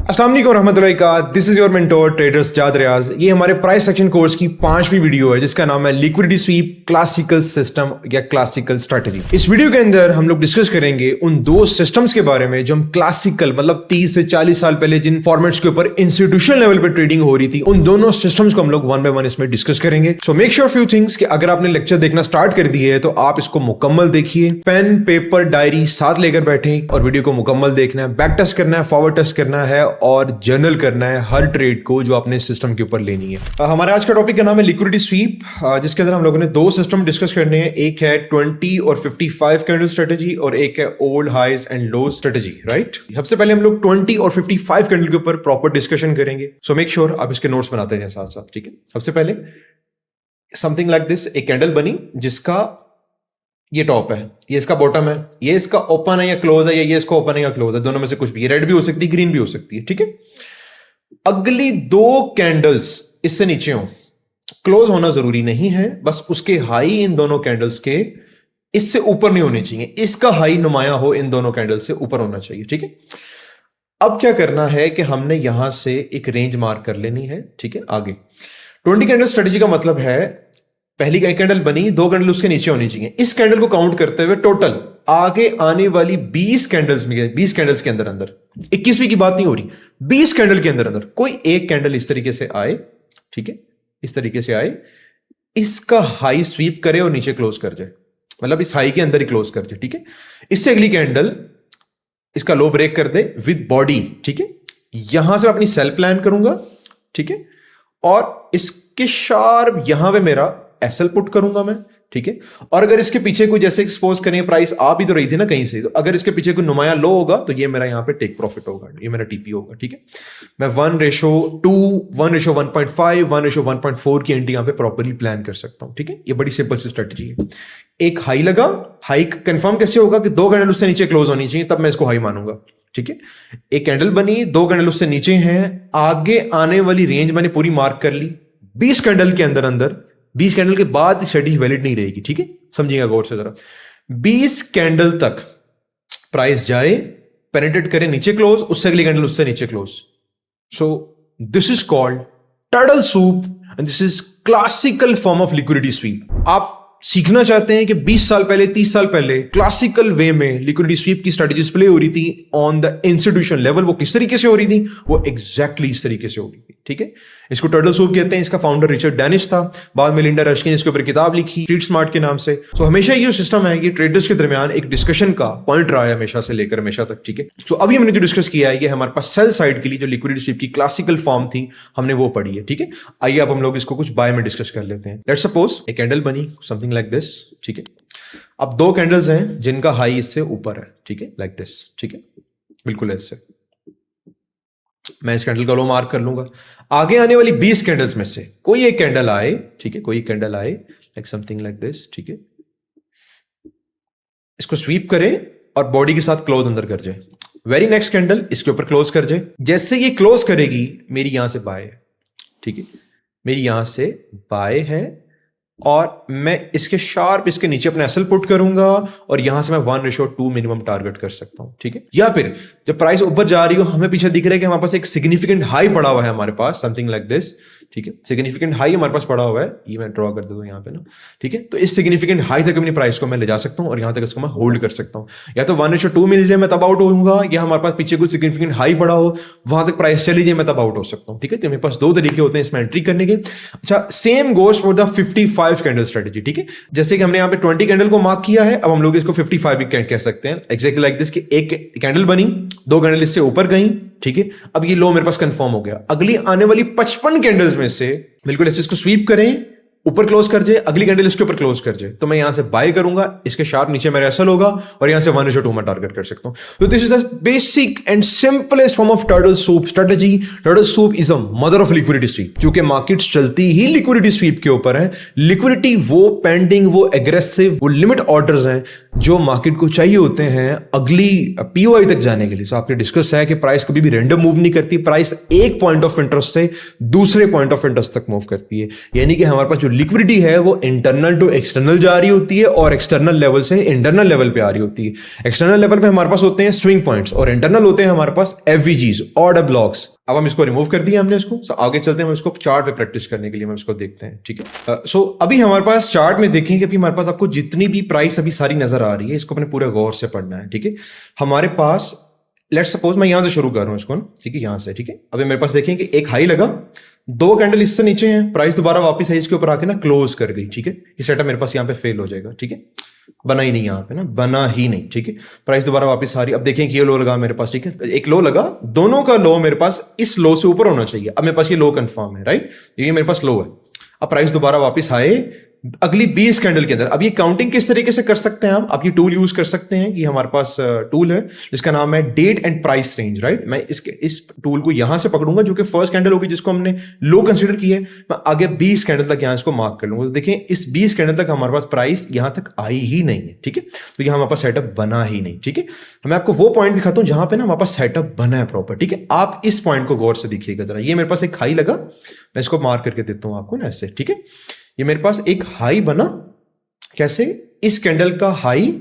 अस्सलाम वालेकुम रहमतुल्लाहि का this is your mentor traders जाद रियाज। ये हमारे प्राइस सेक्शन कोर्स की 5वीं वीडियो है जिसका नाम है लिक्विडिटी स्वीप क्लासिकल सिस्टम या क्लासिकल स्ट्रेटजी। इस वीडियो के अंदर हम लोग डिस्कस करेंगे उन दो सिस्टम्स के बारे में जो हम क्लासिकल मतलब 30 से 40 साल पहले जिन फॉर्मेट्स के ऊपर इंस्टीट्यूशनल लेवल पे ट्रेडिंग हो रही थी, उन दोनों सिस्टम्स को हम लोग वन बाय वन इसमें डिस्कस करेंगे। So make sure few things कि अगर आपने लेक्चर देखना स्टार्ट कर दिए है तो आप इसको मुकम्मल देखिए, पेन पेपर डायरी साथ लेकर बैठे और वीडियो को मुकम्मल देखना है, बैक टेस्ट करना है, फॉरवर्ड टेस्ट करना है और जर्नल करना है हर ट्रेड को जो आपने सिस्टम के ऊपर लेनी है। हमारे आज का टॉपिक का नाम है लिक्विडिटी स्वीप, जिसके अंदर हम लोगों ने दो सिस्टम डिस्कस करने हैं। एक है 20 और 55 कैंडल स्ट्रेटजी और एक है old highs and low strategy, right. सबसे पहले हम लोग 20 और 55 कैंडल के ऊपर प्रॉपर डिस्कशन करेंगे। सो मेक श्योर आप इसके नोट्स बनाते हैं साथ साथ, ठीक है। सबसे पहले समथिंग लाइक दिस, एक कैंडल बनी जिसका ये टॉप है, ये इसका बॉटम है, ये इसका ओपन है या क्लोज है, या ये इसका ओपन है या क्लोज है, दोनों में से कुछ भी, रेड भी हो सकती है ग्रीन भी हो सकती है, ठीक है। अगली दो कैंडल्स इससे नीचे हो, क्लोज होना जरूरी नहीं है, बस उसके हाई इन दोनों कैंडल्स के इससे ऊपर नहीं होने चाहिए, इसका हाई नुमाया हो इन दोनों कैंडल से ऊपर होना चाहिए, ठीक है। अब क्या करना है कि हमने यहां से एक रेंज मार्क कर लेनी है, ठीक है। आगे 20 कैंडल स्ट्रेटजी का मतलब है पहली कैंडल बनी, दो कैंडल उसके नीचे होनी चाहिए। इस कैंडल को काउंट करते हुए टोटल आगे आने वाली 20 कैंडल्स में, 20 कैंडल्स के अंदर अंदर 21वीं की बात नहीं हो रही, 20 कैंडल के अंदर अंदर कोई एक कैंडल इस तरीके से आए, ठीक है, इस तरीके से आए, इसका हाई स्वीप करे और नीचे क्लोज कर जाए, मतलब इस हाई के अंदर ही क्लोज कर जाए, ठीक है। इससे अगली कैंडल इसका लो ब्रेक कर दे विद बॉडी, ठीक है। यहां से अपनी सेल प्लान करूंगा, ठीक है, और इसके शार्प यहां पे मेरा एसएल पुट करूंगा मैं, ठीक है। और अगर इसके पीछे कोई जैसे एक्सपोज करें, प्राइस आ भी तो रही थी ना कहीं से, तो अगर इसके पीछे कोई नुमाया लो होगा तो ये मेरा यहां पे टेक प्रॉफिट होगा, ये मेरा टीपी होगा, ठीक है। मैं 1:2, 1:1.5, 1:1.4 की एंट्री यहां पे प्रॉपर्ली प्लान कर सकता हूं, ठीक है। ये बड़ी सिंपल सी स्ट्रेटजी है। एक हाई लगा, हाई कंफर्म कैसे होगा कि दो कैंडल उससे नीचे क्लोज होनी चाहिए, तब मैं इसको हाई मानूंगा, ठीक है। एक कैंडल बनी, दो कैंडल उससे नीचे हैं, आगे आने वाली रेंज मैंने पूरी मार्क कर ली, 20 कैंडल के अंदर अंदर, 20 कैंडल के बाद स्ट्रेटजी वैलिड नहीं रहेगी, ठीक है, समझिएगा गौर से जरा। 20 कैंडल तक प्राइस जाए, पेनिट्रेट करे, नीचे क्लोज, उससे अगली कैंडल उससे नीचे close. So this is called turtle soup and this is classical form of liquidity SVEEP. आप सीखना चाहते हैं कि 20 साल पहले, 30 साल पहले क्लासिकल वे में लिक्विडिटी स्वीप की स्ट्रेटजीज प्ले हो रही थी ऑन द इंस्टीट्यूशन लेवल, वो किस तरीके से हो रही थी, वो एग्जैक्टली इस तरीके से हो रही थी, ठीक है। इसको टर्टल सूप कहते हैं। इसका फाउंडर रिचर्ड डैनिश था, बाद में लिंडा रस्किन इसके ऊपर किताब लिखी ट्रेड स्मार्ट के नाम से। सो हमेशा ये सिस्टम है कि ट्रेडर्स के दरमियान एक डिस्कशन का पॉइंट रहा है हमेशा से लेकर हमेशा तक, ठीक है। सो अभी हमने जो डिस्कस किया है ये हमारे पास सेल साइड के लिए जो लिक्विडिटी स्वीप की क्लासिकल फॉर्म थी हमने वो पढ़ी है, ठीक है। आइए अब हम लोग इसको कुछ बाय में डिस्कस कर लेते हैं। लेट्स सपोज एक कैंडल बनी समथिंग लाइक दिस, ठीक है। अब दो कैंडल्स हैं जिनका हाई इससे ऊपर है, ठीक है, लाइक दिस, ठीक है, बिल्कुल ऐसे। मैं इस कैंडल का लो मार्क कर लूंगा। आगे आने वाली 20 कैंडल्स में से कोई एक कैंडल आए, ठीक है, कोई एक कैंडल आए लाइक समथिंग लाइक दिस, ठीक है, इसको स्वीप करे और बॉडी के साथ क्लोज अंदर कर जाए। वेरी नेक्स्ट कैंडल इसके ऊपर क्लोज कर जाए। जैसे ये क्लोज करेगी मेरी यहां से बाय है, ठीक है, मेरी यहां से बाय है और मैं इसके शार्प इसके नीचे अपना एसएल पुट करूंगा और यहां से मैं 1:2 मिनिमम टारगेट कर सकता हूं, ठीक है। या फिर जब प्राइस ऊपर जा रही हो, हमें पीछे दिख रहा है कि हमारे पास एक सिग्निफिकेंट हाई पड़ा हुआ है हमारे पास, समथिंग लाइक दिस, ठीक है, सिग्निफिकेंट हाई हमारे पास पड़ा हुआ है, ये मैं ड्रॉ कर देता हूं यहां पे ना, ठीक है। तो इस सिग्निफिकेंट हाई तक अपनी प्राइस को मैं ले जा सकता हूं और यहां तक इसको मैं होल्ड कर सकता हूं। या तो 1:2 मिल जाए मैं तब आउट होऊंगा, या हमारे पास पीछे कुछ सिग्निफिकेंट हाई पड़ा हो, वहां तक प्राइस चली जाए मैं तब आउट हो सकता हूं, ठीक है। तो मेरे पास दो तरीके होते हैं इसमें एंट्री करने के। अच्छा, same goes for the 55 candle strategy, ठीक है। जैसे कि हमने यहां पे 20 कैंडल को मार्क किया है, अब हम लोग इसको 55 भी कह सकते हैं, एग्जैक्टली लाइक दिस, कि एक कैंडल बनी, दो कैंडल इससे ऊपर गई, ठीक है। अब ये लो मेरे पास कंफर्म हो गया। अगली आने वाली 55 कैंडल्स में से बिल्कुल ऐसे इसको स्वीप करें, ऊपर क्लोज कर जाए, अगली कैंडल इसके ऊपर क्लोज कर जाए, तो मैं यहां से बाय करूंगा, इसके शार्प नीचे मेरा एसएल होगा और यहां से 1:2 में टारगेट कर सकता हूं। तो this is the basic and simplest form of turtle soup strategy. Turtle soup is a mother of liquidity SVEEP, क्योंकि मार्केट्स चलती ही लिक्विडिटी स्वीप के ऊपर है। लिक्विडिटी वो पेंडिंग, वो एग्रेसिव, वो लिमिट ऑर्डर्स हैं जो मार्केट को चाहिए होते हैं अगली पीओआई तक जाने के लिए। सो आपने डिस्कस है कि प्राइस कभी भी रैंडम मूव नहीं करती, प्राइस एक पॉइंट ऑफ इंटरेस्ट से दूसरे पॉइंट ऑफ इंटरेस्ट तक मूव करती है। यानी कि हमारे पास जो लिक्विडिटी है वो इंटरनल टू एक्सटर्नल जा रही होती है और एक्सटर्नल लेवल से इंटरनल लेवल पे आ रही होती है। एक्सटर्नल लेवल पे हमारे पास होते हैं स्विंग पॉइंट्स और इंटरनल होते हैं हमारे पास एफवीजीज, ऑर्डर ब्लॉक्स। अब हम इसको रिमूव कर दिया हमने इसको। आगे चलते हैं, हम इसको चार्ट पे प्रैक्टिस करने के लिए हम इसको देखते हैं, ठीक है। सो अभी हमारे पास चार्ट में देखेंगे, अभी हमारे पास आपको जितनी भी प्राइस अभी सारी नजर आ रही है, इसको अपने पूरे गौर से पढ़ना है, ठीक है। हमारे पास लेट्स सपोज मैं यहां से शुरू कर रहा हूं इसको, ठीक है, यहां से, ठीक है। अभी मेरे पास देखेंगे कि एक हाई लगा, दो कैंडल इससे नीचे हैं, प्राइस दोबारा वापस है इसके ऊपर आके ना क्लोज कर गई, ठीक है। ये सेटअप मेरे पास यहाँ पे फेल हो जाएगा, ठीक है, बना ही नहीं यहाँ पे ना, बना ही नहीं, ठीक है। प्राइस दोबारा वापस आ रही, अब देखें कि ये लो लगा मेरे पास, ठीक है, एक लो लगा, दोनों का लो मेरे पास इस लो से ऊपर होना चाहिए। अब मेरे पास ये लो कंफर्म है, राइट, ये मेरे पास लो है। अब प्राइस दोबारा वापस आए अगली 20 कैंडल के अंदर। अब ये काउंटिंग किस तरीके से कर सकते हैं आप ये टूल यूज कर सकते हैं कि हमारे पास टूल है जिसका नाम है date and price range, right. मैं इस टूल को यहां से पकड़ूंगा जो कि फर्स्ट कैंडल होगी जिसको हमने लो कंसीडर की है, मैं आगे 20 कैंडल तक यहां इसको मार्क कर लूंगा। तो देखें इस 20 कैंडल तक हमारे पास प्राइस यहां तक आई ही नहीं है, ठीक है, तो यहां हमारे पास सेटअप बना ही नहीं, ठीक है। मैं आपको वो पॉइंट दिखाता हूं जहां पे ना हमारे पास सेटअप बना है प्रॉपर, ठीक है। आप इस पॉइंट को गौर से देखिएगा जरा। ये मेरे पास एक हाई लगा, मैं इसको मार्क करके देता हूं आपको ना ऐसे, ठीक है। ये मेरे पास एक हाई बना, कैसे, इस कैंडल का हाई,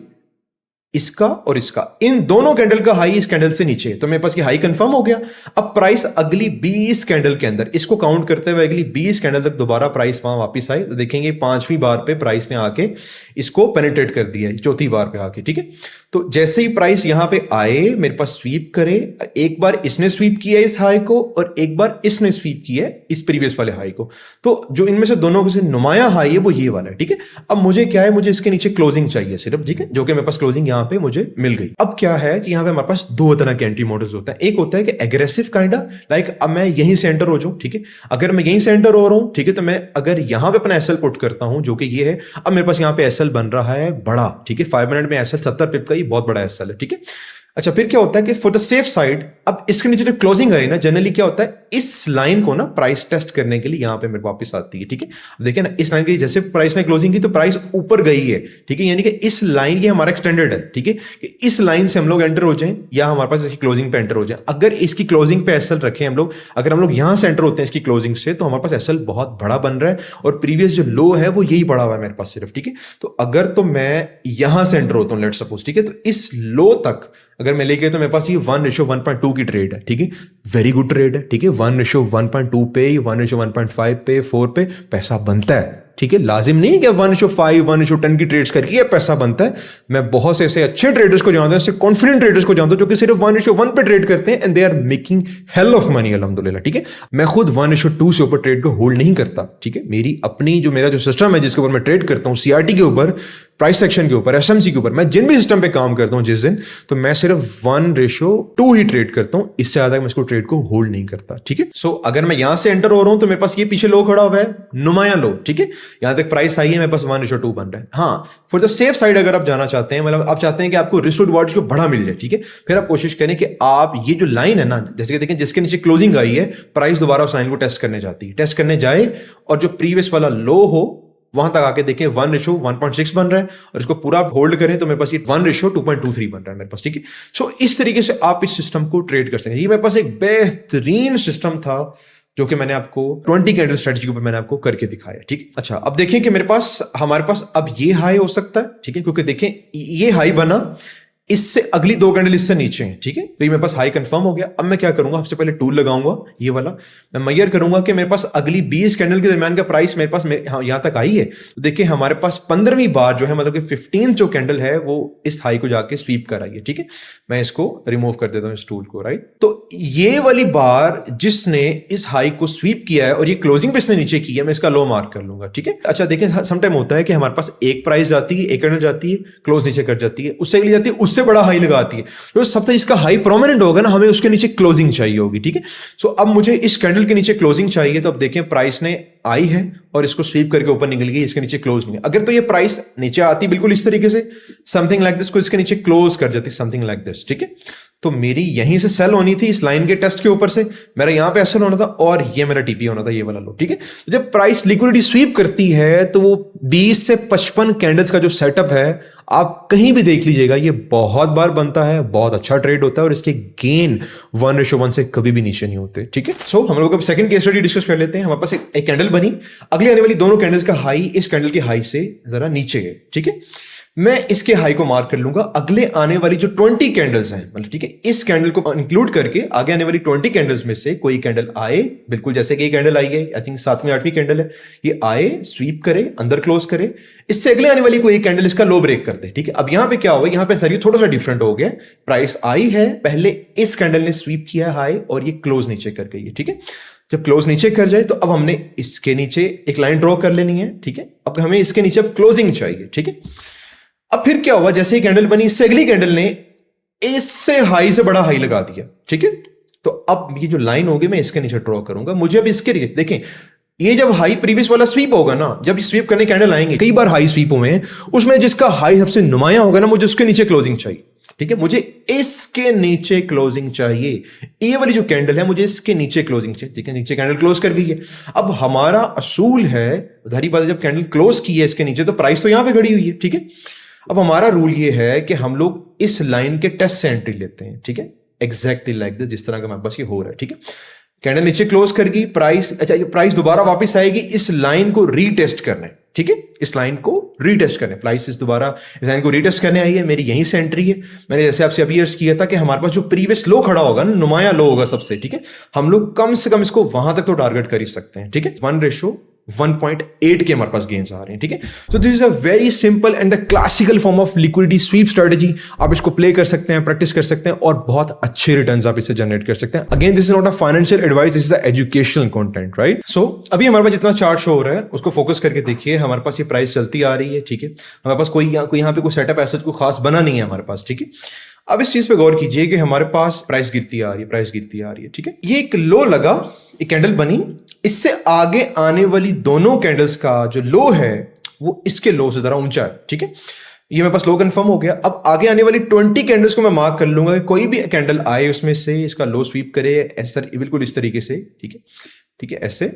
इसका और इसका, इन दोनों कैंडल का हाई इस कैंडल से नीचे, तो मेरे पास ये हाई कंफर्म हो गया। अब प्राइस अगली 20 कैंडल के अंदर, इसको काउंट करते हुए अगली 20 कैंडल तक दोबारा प्राइस वहां वापस आई, तो देखेंगे 5वीं बार पे प्राइस ने आके इसको पेनिट्रेट कर दिया, 4थी बार पे आके, ठीक है। तो जैसे ही प्राइस यहां पे आए मेरे पास स्वीप करे, एक बार इसने स्वीप किया इस हाई को और एक बार इसने स्वीप किया इस प्रीवियस वाले हाई को, तो जो इनमें से दोनों से नुमाया हाई है वो ये वाला है, ठीक है। अब मुझे क्या है, मुझे इसके नीचे क्लोजिंग चाहिए सिर्फ, ठीक है, जो कि मेरे पास क्लोजिंग यहां पे मुझे मिल गई। अब क्या है कि यहां पे हमारे पास दो तरह के एंट्री मॉडल्स होते हैं। एक होता है कि एग्रेसिव काइंडा, लाइक अब मैं यहीं से एंटर हो जाऊं, ठीक है। अगर मैं यहीं से एंटर हो रहा हूं, ठीक है, तो मैं अगर यहां पे अपना एसएल पुट करता हूं जो कि ये है, अब मेरे पास यहां पे एसएल बन रहा है बड़ा, ठीक है, 5 मिनट में एसएल 70 पिप का, ये बहुत बड़ा एसएल है, ठीक है। अच्छा, फिर क्या होता है कि फॉर द सेफ साइड, अब इसके नीचे जो क्लोजिंग आई ना, जनरली क्या होता है, इस लाइन को ना प्राइस टेस्ट करने के लिए यहां पे मेरे वापस आती है, ठीक है। देखिए ना, इस लाइन की जैसे प्राइस ने क्लोजिंग की तो प्राइस ऊपर गई है, ठीक है, यानी कि इस लाइन ये हमारा एक्सटेंडेड है, ठीक है, कि इस लाइन से हम लोग एंटर हो जाएं या हमारे पास इसकी क्लोजिंग पे एंटर हो जाए। अगर इसकी क्लोजिंग पे एसएल रखें हम लोग, अगर हम लोग यहां से एंटर होते हैं इसकी क्लोजिंग से, तो हमारे पास एसएल बहुत बड़ा बन रहा है और प्रीवियस जो लो है वो यही बड़ा हुआ है मेरे पास सिर्फ, ठीक है। तो अगर तो मैं यहां से एंटर होता हूं लेट्स सपोज, ठीक है, तो इस लो तक अगर मैं लेके, तो मेरे पास ये 1:1.2 की ट्रेड है, ठीक है, वेरी गुड ट्रेड है, ठीक है। 1:1.2 पे, 1:1.5 पे, 4 पे पैसा बनता है, ठीक है। लाजिम नहीं है कि 1:5, 1:10 की ट्रेड्स करके पैसा बनता है। मैं बहुत से ऐसे अच्छे ट्रेडर्स को जानता हूं, ऐसे कॉन्फिडेंट ट्रेडर्स को जानता हूं जो कि सिर्फ 1:1 पे ट्रेड करते हैं and they are making hell of money अल्हम्दुलिल्लाह, ठीक है। मैं खुद 1:2 से ऊपर ट्रेड को होल्ड नहीं करता, ठीक है। मेरी अपनी जो मेरा जो सिस्टम है जिसके ऊपर मैं ट्रेड करता हूं, सीआरटी के ऊपर, प्राइस सेक्शन के ऊपर, एसएमसी के ऊपर, मैं जिन भी सिस्टम पे काम करता हूं जिस दिन, तो मैं सिर्फ 1:2 ही ट्रेड करता हूं, इससे ज्यादा मैं इसको ट्रेड को होल्ड नहीं करता, ठीक है। सो अगर मैं यहां से एंटर हो रहा हूं तो मेरे पास ये पीछे लो खड़ा हुआ है, नुमाया लो, ठीक है, यहां तक प्राइस आई है, मेरे पास 1:2 बन रहा है। हाँ, फॉर द सेफ साइड अगर आप जाना चाहते हैं, मतलब आप चाहते हैं कि आपको रिस्क टू रिवॉर्ड जो बड़ा मिल जाए, ठीक है, फिर आप कोशिश करें कि आप ये जो लाइन है ना, जैसे कि देखें जिसके नीचे क्लोजिंग आई है, प्राइस दोबारा उस लाइन को टेस्ट करने जाती है, टेस्ट करने जाए और जो प्रीवियस वाला लो हो वहां तक आके देखें 1:1.6 बन रहा है और इसको पूरा होल्ड करें तो मेरे पास ये 1:2.23 बन रहा है मेरे पास, ठीक है। सो इस तरीके से आप इस सिस्टम को ट्रेड कर सकते हैं। ये मेरे पास एक बेहतरीन सिस्टम था जो कि मैंने आपको 20 कैंडल स्ट्रेटजी के ऊपर मैंने आपको करके दिखाया, ठीक। अच्छा, अब देखें कि हमारे पास अब ये हाई हो सकता है, ठीक है, क्योंकि देखें ये हाई बना, इससे अगली दो कैंडल इससे नीचे हैं, ठीक है, तो ये मेरे पास हाई कंफर्म हो गया। अब मैं क्या करूंगा, सबसे पहले टूल लगाऊंगा ये वाला, मैं मेजर करूंगा कि मेरे पास अगली 20 कैंडल के दरमियान का प्राइस मेरे पास यहां तक आई है। तो देखिए हमारे पास 15वीं बार जो है, मतलब कि 15th जो कैंडल है वो इस हाई को जाके स्वीप कर आई है, ठीक है। मैं इसको रिमूव कर देता हूं इस टूल को, राइट। तो ये वाली बार जिसने इस हाई को स्वीप किया है और ये क्लोजिंग पे इसने नीचे की है, मैं इसका लो मार्क कर लूंगा, ठीक है। अच्छा देखिए, समटाइम होता है कि हमारे पास एक प्राइस जाती है, एक कैंडल जाती है, क्लोज नीचे कर जाती है, उससे अगली जाती है, उससे बड़ा हाई लगाती है, तो सबसे इसका हाई प्रोमिनेंट होगा ना, हमें उसके नीचे क्लोजिंग चाहिए होगी, ठीक है। सो अब मुझे इस कैंडल के नीचे क्लोजिंग चाहिए, तो अब देखें प्राइस ने आई है और इसको स्वीप करके ऊपर निकल गई, इसके नीचे क्लोज नहीं है। अगर तो ये प्राइस नीचे आती बिल्कुल इस तरीके से, समथिंग लाइक दिस, को इसके नीचे क्लोज कर जाती समथिंग लाइक दिस, ठीक है। तो मेरी यहीं से सेल होनी थी इस लाइन के टेस्ट के ऊपर से, मेरा यहां पे एसएल होना था और ये मेरा टीपी होना था, ये वाला लो, ठीक है। तो जब प्राइस लिक्विडिटी स्वीप करती है तो वो 20 से 55 कैंडल्स का जो सेटअप है आप कहीं भी देख लीजिएगा, ये बहुत बार बनता है, बहुत अच्छा ट्रेड होता है और इसके गेन 1:1 से कभी भी नीचे नहीं होते, ठीक है। सो हम लोग अब सेकंड केस स्टडी डिस्कस कर लेते हैं। हमारे पास एक कैंडल बनी, अगली आने वाली दोनों कैंडल्स का हाई इस कैंडल के हाई से जरा नीचे है, ठीक है। मैं इसके हाई को मार्क कर लूंगा, अगले आने वाली जो 20 कैंडल्स हैं, मतलब ठीक है, इस कैंडल को इंक्लूड करके आगे आने वाली 20 कैंडल्स में से कोई कैंडल आए, बिल्कुल जैसे कि ये कैंडल आई है, आई थिंक 7वीं 8वीं कैंडल है, ये आए, स्वीप करे, अंदर क्लोज करे, इससे अगले आने वाली कोई कैंडल इसका लो ब्रेक कर दे, ठीक है। अब यहां पे क्या हुआ, यहां पे नजरिया थोड़ा सा डिफरेंट हो गया। प्राइस आई है, पहले इस कैंडल ने स्वीप किया हाई और ये क्लोज नीचे कर गई है, ठीक है। जब क्लोज नीचे कर जाए तो अब हमने इसके नीचे एक लाइन ड्रॉ कर लेनी है, ठीक है। अब हमें इसके नीचे अब क्लोजिंग चाहिए, ठीक है। अब फिर क्या हुआ, जैसे ही कैंडल बनी इससे अगली कैंडल ने इससे हाई से बड़ा हाई लगा दिया, ठीक है। तो अब ये जो लाइन होगी मैं इसके नीचे ड्रॉ करूंगा, मुझे अब इसके लिए देखें, ये जब हाई प्रीवियस वाला स्वीप होगा ना, जब स्वीप करने कैंडल आएंगे, कई बार हाई स्वीप हुए हैं, उसमें जिसका हाई सबसे नुमाया होगा ना, मुझे उसके नीचे क्लोजिंग चाहिए, ठीक है। मुझे इसके नीचे क्लोजिंग चाहिए, ये वाली जो कैंडल है मुझे इसके नीचे क्लोजिंग चाहिए, ठीक है। नीचे कैंडल क्लोज कर गई है। अब हमारा असूल है, धारी बात है, जब कैंडल क्लोज की है इसके नीचे तो प्राइस तो यहां पे खड़ी हुई है, ठीक है। अब हमारा रूल ये है कि हम लोग इस लाइन के टेस्ट से एंट्री लेते हैं, ठीक है, एग्जैक्टली लाइक दिस, जिस तरह का हमारे पास ये हो रहा है, ठीक है। कैंडल नीचे क्लोज कर गई, प्राइस, अच्छा ये प्राइस दोबारा वापस आएगी इस लाइन को रीटेस्ट करने, ठीक है, इस लाइन को रीटेस्ट करने, प्राइस इस दोबारा इस लाइन को रीटेस्ट करने आई है, मेरी यहीं से एंट्री है। मैंने जैसे आपसे अभी अर्ज किया था कि हमारे पास जो प्रीवियस लो खड़ा होगा ना, नुमाया लो होगा सबसे, ठीक है, हम लोग कम से कम इसको वहां तक तो टारगेट कर ही सकते हैं, ठीक है। 1:1.8 के हमारे पास गेन्स आ रहे हैं, ठीक है। तो this is a very simple and the classical form of liquidity SVEEP strategy. आप इसको प्ले कर सकते हैं, प्रैक्टिस कर सकते हैं और बहुत अच्छे रिटर्न्स आप इसे जनरेट कर सकते हैं। Again this is not a financial advice, this is a educational content, right. So अभी हमारे पास जितना चार्ट शो हो रहा है उसको फोकस करके देखिए, हमारे पास ये प्राइस चलती आ रही है, ठीक है। हमारे पास कोई यहाँ पे कोई सेटअप ऐसा कोई खास बना नहीं है हमारे पास, ठीक है। अब इस चीज पे गौर कीजिए कि हमारे पास प्राइस गिरती आ रही है, प्राइस गिरती आ रही है, ठीक है। ये एक लो लगा, एक कैंडल बनी, इससे आगे आने वाली दोनों कैंडल्स का जो लो है वो इसके लो से जरा ऊंचा है, ठीक है। ये मेरे पास लो कंफर्म हो गया। अब आगे आने वाली 20 कैंडल्स को मैं मार्क कर लूंगा कि कोई भी कैंडल आए उसमें से इसका लो स्वीप करे ऐसा, बिल्कुल इस तरीके से, ठीक है, ठीक है, ऐसे,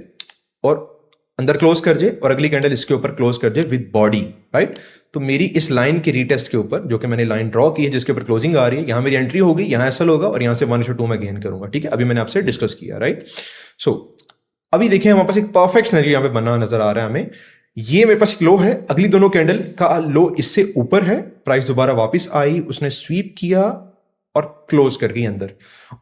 और अंदर क्लोज कर जाए और अगली कैंडल इसके ऊपर क्लोज कर जाए विद बॉडी, राइट। तो मेरी इस लाइन के रीटेस्ट के ऊपर, जो कि मैंने लाइन ड्रॉ की है जिसके ऊपर क्लोजिंग आ रही है, यहां मेरी एंट्री होगी, यहां एसएल होगा और यहां से 1:2 में गेन करूंगा, ठीक है। अभी मैंने आपसे डिस्कस किया, राइट। सो अभी देखिए हमारे पास एक परफेक्ट सिनेरियो यहां पे बना नजर आ रहा है हमें। ये मेरे पास एक लो है, अगली दोनों कैंडल का लो इससे ऊपर है, प्राइस दोबारा वापस आई, उसने स्वीप किया और क्लोज कर गई अंदर।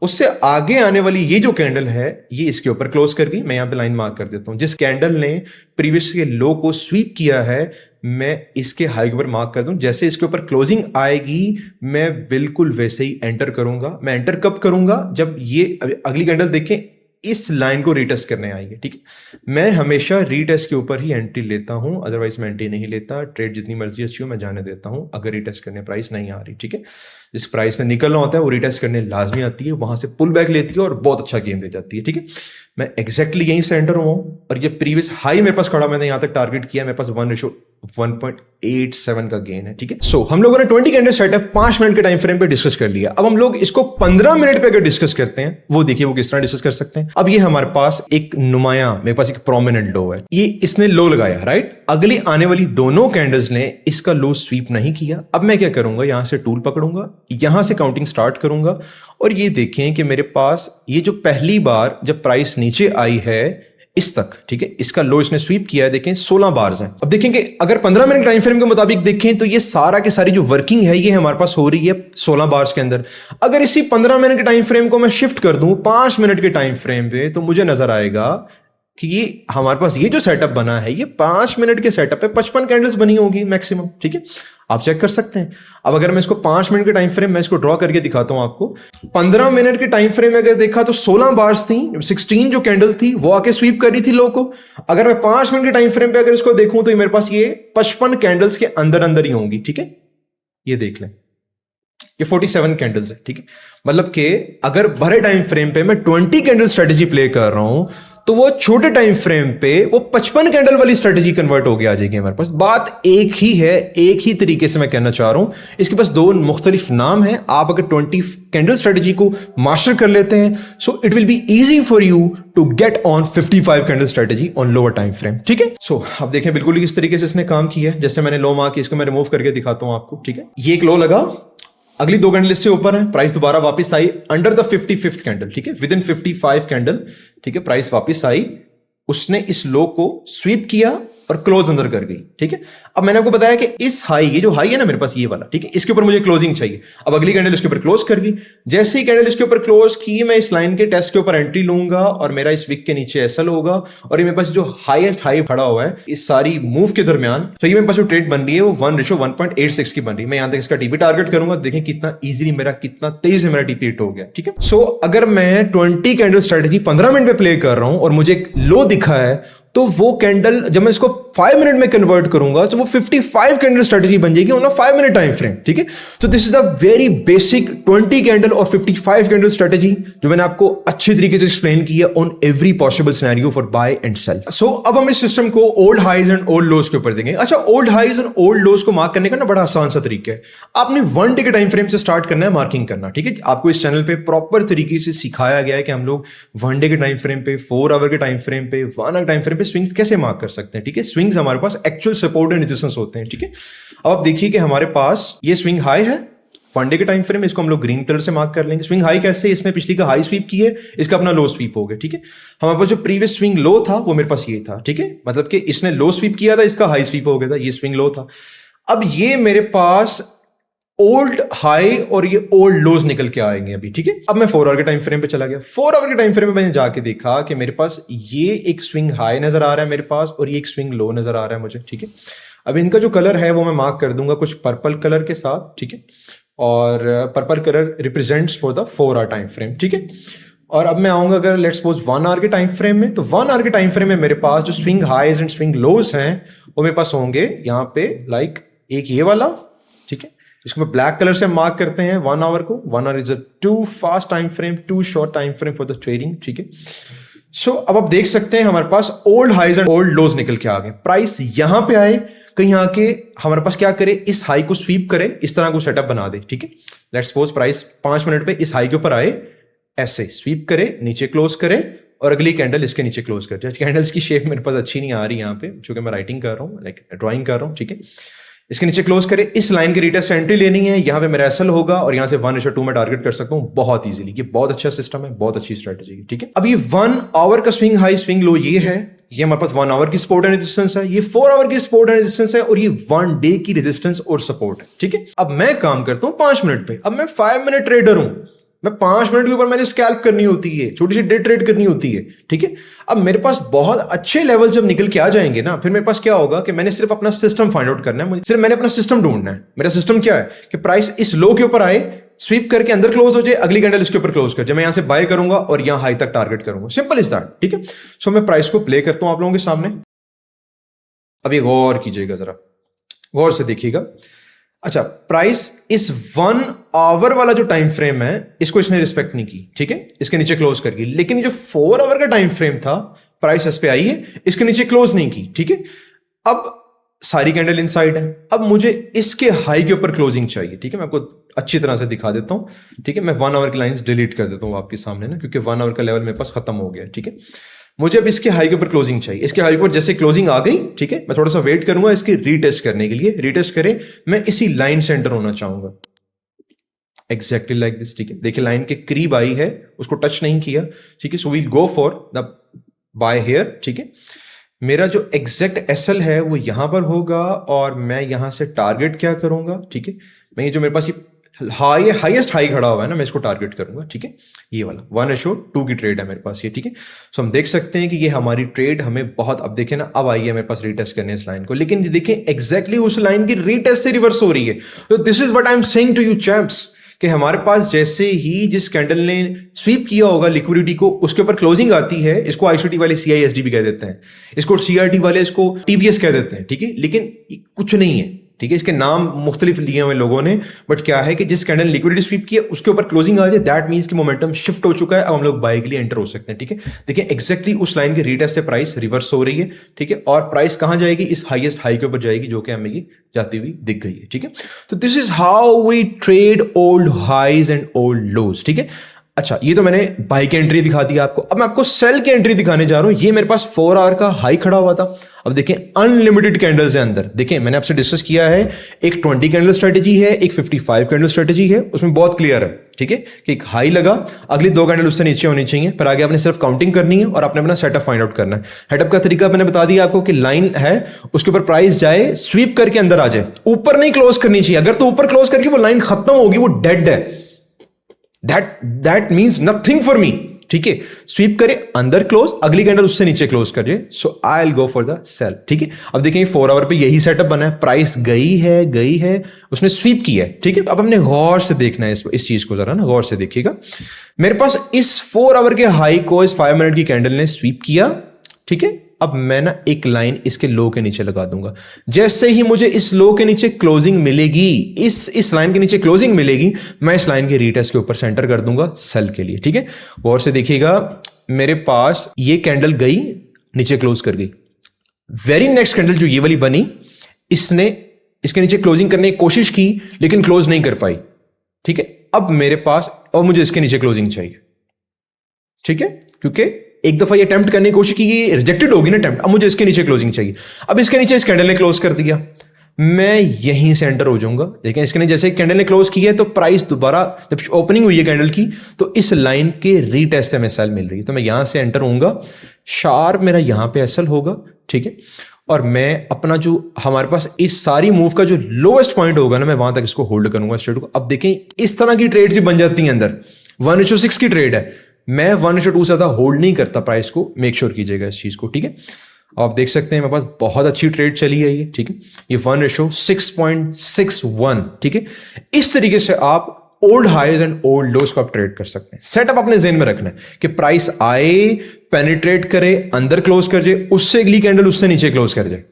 उससे आगे आने वाली ये जो कैंडल है ये इसके ऊपर क्लोज कर गई। मैं यहां पे लाइन मार्क कर देता हूं, जिस कैंडल ने प्रीवियस के लो को स्वीप किया है मैं इसके हाई के ऊपर मार्क कर दूं। जैसे इसके ऊपर क्लोजिंग आएगी मैं बिल्कुल वैसे ही एंटर करूंगा। मैं एंटर कब करूंगा, जब ये अगली कैंडल देखें इस लाइन को रीटेस्ट करने आएगी, ठीक है। मैं हमेशा रीटेस्ट के ऊपर ही एंट्री लेता हूं, अदरवाइज मैं एंट्री नहीं लेता। ट्रेड जितनी मर्जी अच्छी हो मैं जाने देता हूं अगर रीटेस्ट करने प्राइस नहीं आ रही, ठीक है। जिस प्राइस ने निकलना होता है वो रीटेस्ट करने लाजमी आती है, वहां से पुल बैक लेती है और बहुत अच्छा गेम दे जाती है, ठीक है। मैं एग्जैक्टली यहीं से एंटर हुआ हूं और ये प्रीवियस हाई मेरे पास खड़ा, मैंने यहां तक टारगेट किया, मेरे पास 1:1.87 का गेन है, ठीक है। सो हम लोगों ने 20 कैंडल सेटअप 5 मिनट के टाइम फ्रेम पे डिस्कस कर लिया। अब हम लोग इसको 15 मिनट पे अगर डिस्कस करते हैं, वो देखिए वो किस तरह डिस्कस कर सकते हैं। अब ये हमारे पास एक नुमाया, मेरे पास एक प्रोमिनेंट लो है, ये इसने लो लगाया, राइट। अगली आने वाली दोनों कैंडल्स ने इसका लो स्वीप नहीं किया। अब मैं क्या करूंगा, यहां से टूल पकड़ूंगा, यहां से काउंटिंग स्टार्ट करूंगा और ये देखें कि मेरे पास ये जो पहली बार जब प्राइस नीचे आई है इस तक, ठीक है, इसका लो इसने स्वीप किया है, देखें 16 बार्स हैं। अब देखेंगे अगर 15 मिनट टाइम फ्रेम के मुताबिक देखें तो ये सारा के सारी जो वर्किंग है ये हमारे पास हो रही है 16 बार्स के अंदर। अगर इसी 15 मिनट के टाइम फ्रेम को मैं शिफ्ट कर दूं 5 मिनट के टाइम फ्रेम पे तो मुझे नजर आएगा कि ये हमारे पास ये जो सेटअप बना है ये 5 मिनट के सेटअप पे 55 कैंडल्स बनी होगी मैक्सिमम, ठीक है। आप चेक कर सकते हैं। अब अगर मैं इसको 5 मिनट के टाइम फ्रेम मैं इसको ड्रॉ करके दिखाता हूं आपको। 15 मिनट के टाइम फ्रेम में अगर देखा तो 16 बार्स थी, 16 जो कैंडल थी वो आके स्वीप कर रही थी लो को। अगर मैं 5 मिनट के टाइम फ्रेम पे अगर इसको देखूं तो मेरे पास ये 55 कैंडल्स के अंदर अंदर ही होंगी, ठीक है। ये देख लें ये 47 कैंडल्स है, ठीक है। मतलब कि अगर भरे टाइम फ्रेम पे मैं 20 कैंडल स्ट्रेटेजी प्ले कर रहा हूं तो वो छोटे टाइम फ्रेम पे वो 55 कैंडल वाली स्ट्रेटेजी कन्वर्ट हो गया आ जाएगी हमारे पास। बात एक ही है, एक ही तरीके से मैं कहना चाह रहा हूं। इसके पास दो मुख्तलिफ नाम है। आप अगर 20 कैंडल स्ट्रेटेजी को मास्टर कर लेते हैं, so it will be easy for you to get on 55 candle strategy on lower time frame. ठीक है, सो अब देखें बिल्कुल ही किस तरीके से इसने काम किया है। जैसे मैंने लो मार्क किया, इसको मैं रिमूव करके दिखाता हूं आपको। ठीक है, ये एक लो लगा, अगली 2 कैंडल इससे ऊपर है, प्राइस दोबारा वापस आई अंडर द 55th कैंडल। ठीक है, विद इन 55 कैंडल, ठीक है, प्राइस वापस आई, उसने इस लो को स्वीप किया और क्लोज अंदर कर गई। ठीक है, अब मैंने आपको बताया कि इस हाई, ये जो हाई है ना मेरे पास ये वाला, ठीक है, इसके ऊपर मुझे क्लोजिंग चाहिए। अब अगली कैंडल इसके ऊपर क्लोज कर गई, जैसे ही कैंडल इसके ऊपर क्लोज की, मैं इस लाइन के टेस्ट के ऊपर एंट्री लूंगा और मेरा इस विक के नीचे एसएल होगा और ये मेरे पास जो हाईएस्ट हाई खड़ा हुआ है इस सारी मूव के दरमियान, तो ये मेरे पास जो ट्रेड बन रही है वो 1:1.86 की बन रही है। मैं यहां तक इसका टीपी टारगेट करूंगा, देखें कितना इजीली मेरा, कितना तेज से मेरा टीपी हिट हो गया। ठीक है, सो अगर मैं 20 कैंडल स्ट्रेटेजी 15 मिनट पे प्ले कर रहा हूं और मुझे एक लो दिखा है, तो वो कैंडल जब मैं इसको 5 मिनट में कन्वर्ट करूंगा तो वो 55 कैंडल स्ट्रेटेजी बन जाएगी on a 5 minute time frame. ठीक है, तो this is a very basic 20 candle और 55 कैंडल स्ट्रेटेजी जो मैंने आपको अच्छे तरीके से एक्सप्लेन की है on every possible scenario for buy and sell. So अब हम इस सिस्टम को old highs and old lows के ऊपर देंगे। अच्छा, old highs and old lows को मार्क करने का ना बड़ा आसान सा तरीका है। आपने 1 डे के टाइम फ्रेम से स्टार्ट करना है मार्किंग करना। ठीक है, आपको इस चैनल पे प्रॉपर तरीके से सिखाया गया है कि हम लोग 1 डे के टाइम फ्रेम पे, 4 आवर के टाइम फ्रेम पे, 1 आवर टाइम फ्रेम पे स्विंग्स कैसे मार्क कर सकते हैं। ठीक है, स्विंग्स हमारे पास एक्चुअल सपोर्ट एंड रेजिस्टेंस होते हैं। ठीक है, अब आप देखिए कि हमारे पास ये स्विंग हाई है 1 डे के टाइम फ्रेम, इसको हम लोग ग्रीन कलर से मार्क कर लेंगे। स्विंग हाई कैसे, इसने पिछली का हाई स्वीप की है, इसका अपना लो स्वीप हो गया। ठीक है, हमारे पास जो प्रीवियस स्विंग लो था वो मेरे पास ये था। ठीक है, मतलब कि इसने लो स्वीप किया था, इसका हाई स्वीप हो गया था, ये स्विंग लो था। अब ये मेरे पास ओल्ड हाई और ये ओल्ड लोज निकल के आएंगे अभी। ठीक है, अब मैं 4 आवर के टाइम फ्रेम पे चला गया। 4 आवर के टाइम फ्रेम में मैंने जाके देखा कि मेरे पास ये एक स्विंग हाई नजर आ रहा है मेरे पास और ये एक स्विंग लो नजर आ रहा है मुझे। ठीक है, अब इनका जो कलर है वो मैं मार्क कर दूंगा कुछ पर्पल कलर के साथ। ठीक है, और purple colour represents for the 4 hour time frame. ठीक है, और अब मैं आऊंगा अगर लेट्स सपोज 1 आवर के टाइम फ्रेम में, तो 1 आवर के टाइम फ्रेम में मेरे पास जो स्विंग हाईज एंड स्विंग लोज हैं वो मेरे पास होंगे यहाँ पे, लाइक एक ये वाला। ठीक है, इसको मैं ब्लैक कलर से मार्क करते हैं 1 आवर को। 1 hour is a too fast time frame, too short time frame for the trading. ठीक है, सो अब आप देख सकते हैं हमारे पास old highs and old lows निकल के आ गए। प्राइस यहां पे आए, कहीं आके हमारे पास क्या करे, इस हाई को स्वीप करे, इस तरह को सेटअप बना दे। ठीक है, लेट्स सपोज प्राइस 5 मिनट पे इस हाई के ऊपर आए, ऐसे स्वीप करे, नीचे क्लोज करे और अगली कैंडल इसके नीचे क्लोज कर जाए। कैंडल्स की शेप मेरे पास अच्छी नहीं आ रही यहाँ पे, चूंकि मैं राइटिंग कर रहा हूँ, लाइक ड्राइंग कर रहा हूँ। ठीक है, इसके नीचे क्लोज करे, इस लाइन के रिटेस्ट एंट्री लेनी है, यहाँ पे मेरा एसएल होगा और यहाँ से 1:2 में टारगेट कर सकता हूँ बहुत इजीली। ये बहुत अच्छा सिस्टम है, बहुत अच्छी स्ट्रेटजी है। ठीक है, अब ये 1 आवर का स्विंग हाई स्विंग लो ये है, ये हमारे पास 1 आवर की सपोर्ट एंड रेजिस्टेंस है, ये 4 आवर की सपोर्ट एंड रेजिस्टेंस है और ये 1 डे की रेजिस्टेंस और सपोर्ट है। ठीक है, अब मैं काम करता हूँ 5 मिनट पे। अब मैं 5 मिनट ट्रेडर हूं, मैं 5 मिनट के ऊपर मैंने स्कैल्प करनी होती है, छोटी सी डे ट्रेड करनी होती है। ठीक है, अब मेरे पास बहुत अच्छे लेवल जब निकल के आ जाएंगे ना, फिर मेरे पास क्या होगा कि मैंने सिर्फ अपना सिस्टम फाइंड आउट करना है, मुझे सिर्फ मैंने अपना सिस्टम ढूंढना है। मेरा सिस्टम क्या है कि प्राइस इस लो के ऊपर आए, स्वीप करके अंदर क्लोज हो जाए, अगली कैंडल इसके ऊपर क्लोज कर जाए, मैं यहां से बाय करूंगा और यहां हाई तक टारगेट करूंगा। Simple is that. ठीक है, सो मैं प्राइस को प्ले करता हूं आप लोगों के सामने। अभी गौर कीजिएगा, जरा गौर से देखिएगा। अच्छा, प्राइस इस 1 आवर वाला जो टाइम फ्रेम है इसको इसने रिस्पेक्ट नहीं की। ठीक है, इसके नीचे क्लोज कर गई, लेकिन ये जो 4 आवर का टाइम फ्रेम था, प्राइस इस पे आई है, इसके नीचे क्लोज नहीं की। ठीक है, अब सारी कैंडल इनसाइड है, अब मुझे इसके हाई के ऊपर क्लोजिंग चाहिए। ठीक है, मैं आपको अच्छी तरह से दिखा देता हूं। ठीक है, मैं 1 आवर की लाइंस डिलीट कर देता हूं आपके सामने ना, क्योंकि 1 आवर का लेवल मेरे पास खत्म हो गया। ठीक है, मुझे अब इसके हाई के ऊपर क्लोजिंग चाहिए। इसके हाई के ऊपर जैसे क्लोजिंग आ गई, ठीक है, मैं थोड़ा सा वेट करूंगा इसकी रीटेस्ट करने के लिए। रीटेस्ट करें, मैं इसी लाइन सेंटर होना चाहूंगा, एग्जैक्टली लाइक दिस। ठीक है, देखिए लाइन के करीब आई है, उसको टच नहीं किया। ठीक है, so we'll go for the buy here. ठीक है, मेरा जो एग्जैक्ट एसएल है वो यहां पर होगा और मैं यहां से टारगेट क्या करूंगा। ठीक है, मैं ये जो मेरे पास ये हाईएस्ट हाई खड़ा हुआ है ना, मैं इसको टारगेट करूंगा। ठीक है, ये वाला 1:2 की ट्रेड है मेरे पास ये। ठीक है, सो हम देख सकते हैं कि ये हमारी ट्रेड हमें बहुत, अब देखें ना, अब आई है मेरे पास रीटेस्ट करने इस लाइन को, लेकिन देखें एग्जैक्टली उस लाइन की रीटेस्ट से रिवर्स हो रही है। तो this is what I am saying to you champs, कि हमारे पास जैसे ही जिस कैंडल ने स्वीप किया होगा लिक्विडिटी को, उसके ऊपर क्लोजिंग आती है। इसको आईसीटी वाले सीआईएसडी भी कह देते हैं, इसको सीआरटी वाले इसको टीबीएस कह देते हैं। ठीक है, लेकिन कुछ नहीं है, ठीक है, इसके नाम मुख्तलिफ लिए हुए लोगों ने, बट क्या है कि जिस कैंडल ने लिक्विडिटी स्वीप किया उसके ऊपर क्लोजिंग आ जाए, दैट मींस कि मोमेंटम शिफ्ट हो चुका है, अब हम लोग बाय के लिए एंटर हो सकते हैं। ठीक है, देखिए एग्जैक्टली उस लाइन के रीटेस्ट से प्राइस रिवर्स हो रही है। ठीक है, और प्राइस कहां जाएगी, इस हाईएस्ट हाई के ऊपर जाएगी, जो कि हमें ये जाती हुई दिख गई है। ठीक है, तो this is how we trade old highs and old lows. ठीक है, अच्छा ये तो मैंने बाई की एंट्री दिखा दी आपको, अब मैं आपको सेल की एंट्री दिखाने जा रहा हूं। ये मेरे पास 4 आवर का हाई खड़ा हुआ था। अब देखें अनलिमिटेड कैंडल्स है अंदर। देखें मैंने आपसे डिस्कस किया है, एक 20 कैंडल स्ट्रेटेजी है, एक 55 कैंडल स्ट्रेटेजी है, उसमें बहुत क्लियर है। ठीक है, कि एक हाई लगा, अगली 2 कैंडल उससे नीचे होनी चाहिए, पर आगे आपने सिर्फ काउंटिंग करनी है और आपने अपना सेटअप फाइंड आउट करना है। हेडअप का तरीका मैंने बता दिया आपको कि लाइन है, उसके ऊपर प्राइस जाए, स्वीप करके अंदर आ जाए, ऊपर नहीं क्लोज करनी चाहिए। अगर तो ऊपर क्लोज करके वो लाइन खत्म होगी, वो डेड है, that means nothing for me. ठीक है, स्वीप करे, अंदर क्लोज, अगली कैंडल उससे नीचे क्लोज करिए, so I will go for the sell. ठीक है, अब देखें 4 आवर पे यही सेटअप बना है, प्राइस गई है, उसने स्वीप किया है। ठीक है, अब हमने गौर से देखना है इस चीज को, जरा ना गौर से देखिएगा। मेरे पास इस 4 आवर के हाई को इस 5 मिनट की कैंडल ने स्वीप किया। ठीक है, अब मैं ना एक लाइन इसके लो के नीचे लगा दूंगा। जैसे ही मुझे इस लो के नीचे क्लोजिंग मिलेगी, इस लाइन के नीचे क्लोजिंग मिलेगी, मैं इस लाइन के रीटेस्ट के ऊपर सेंटर कर दूंगा सेल के लिए। ठीक है, और से देखिएगा, मेरे पास ये कैंडल गई, नीचे क्लोज कर गई। वेरी नेक्स्ट कैंडल जो ये वाली बनी, इसने इसके नीचे क्लोजिंग करने की कोशिश की लेकिन क्लोज नहीं कर पाई। ठीक है, अब मेरे पास, अब मुझे इसके नीचे क्लोजिंग चाहिए। ठीक है, क्योंकि एक दफा ये अटेम्प्ट करने की कोशिश की, ये रिजेक्टेड होगी ना अटेम्प्ट, अब मुझे इसके नीचे क्लोजिंग चाहिए। अब इसके नीचे इस कैंडल ने क्लोज कर दिया, मैं यहीं से एंटर हो जाऊंगा। लेकिन इसके नीचे जैसे कैंडल ने क्लोज किया है, तो प्राइस दोबारा जब ओपनिंग हुई है कैंडल की, तो इस लाइन के रीटेस्ट से हमें सेल मिल रही है, तो मैं यहां से एंटर होऊंगा, शार्प मेरा यहां पे एसएल होगा। ठीक है, और मैं अपना जो हमारे पास इस सारी मूव का जो लोएस्ट पॉइंट होगा ना, मैं वहां तक इसको होल्ड करूंगा स्ट्रेट को। अब देखें इस तरह की ट्रेड भी बन जाती है अंदर, 1:6 की ट्रेड है, मैं 1:2 से ज्यादा होल्ड नहीं करता प्राइस को, मेक श्योर कीजिएगा इस चीज को। ठीक है, आप देख सकते हैं मेरे पास बहुत अच्छी ट्रेड चली है ये। ठीक है, ये 1:6.61। ठीक है, इस तरीके से आप old highs and old lows को आप ट्रेड कर सकते हैं। सेटअप अपने ज़हन में रखना है कि प्राइस आए, पेनिट्रेट करे, अंदर क्लोज कर जाए, उससे अगली कैंडल उससे नीचे क्लोज कर जाए,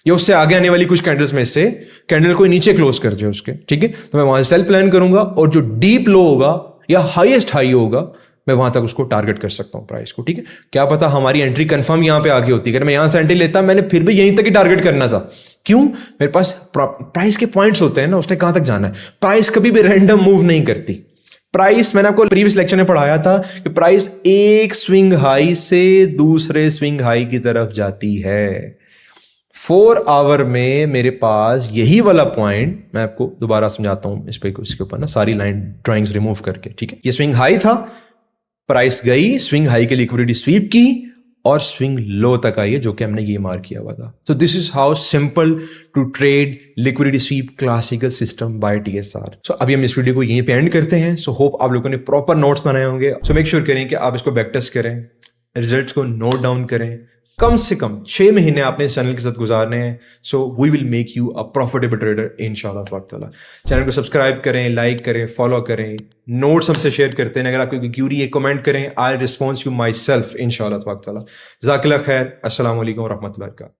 या उससे आगे आने वाली कुछ कैंडल्स में से कैंडल को नीचे क्लोज कर जाए उसके। ठीक है, तो मैं वहां सेल प्लान करूंगा, और जो डीप लो होगा या हाईएस्ट हाई होगा, मैं वहां तक उसको टारगेट कर सकता हूं प्राइस को। ठीक है, क्या पता हमारी एंट्री कंफर्म यहां पे आगे होती है। अगर मैं यहां से एंट्री लेता, मैंने फिर भी यहीं तक ही टारगेट करना था। क्यों? मेरे पास प्राइस के पॉइंट्स होते हैं ना, उसने कहां तक जाना है। प्राइस कभी भी रैंडम मूव नहीं करती। प्राइस, मैंने आपको प्रीवियस लेक्चर में पढ़ाया था कि प्राइस एक स्विंग हाई से दूसरे स्विंग हाई की तरफ जाती है। 4 आवर में मेरे पास यही वाला पॉइंट, मैं आपको दोबारा समझाता हूं इस पे, इसके ऊपर ना सारी लाइन ड्राइंग्स रिमूव करके। ठीक है, ये स्विंग हाई था, प्राइस गई, स्विंग हाई के लिक्विडिटी स्वीप की और स्विंग लो तक आई है, जो कि हमने ये मार्क किया हुआ था। तो this is how simple to trade liquidity sweep classical system by TSR. So अभी हम इस वीडियो को यहीं पे एंड करते हैं। सो होप आप लोगों ने प्रॉपर नोट्स बनाए होंगे। सो मेक श्योर करें कि आप इसको बैक टेस्ट करें, रिजल्ट्स को नोट डाउन करें। कम से कम 6 महीने आपने इस चैनल के साथ गुजारने हैं। So we will make you a profitable trader इंशाल्लाह ताला। चैनल को सब्सक्राइब करें, लाइक करें, फॉलो करें, नोट्स हमसे शेयर करते हैं। अगर आपको कोई क्यूरी है कमेंट करें, I response you my self इंशाल्लाह ताला। जज़ाकल्लाह खैर। अस्सलाम वालेकुम व रहमतुल्लाह।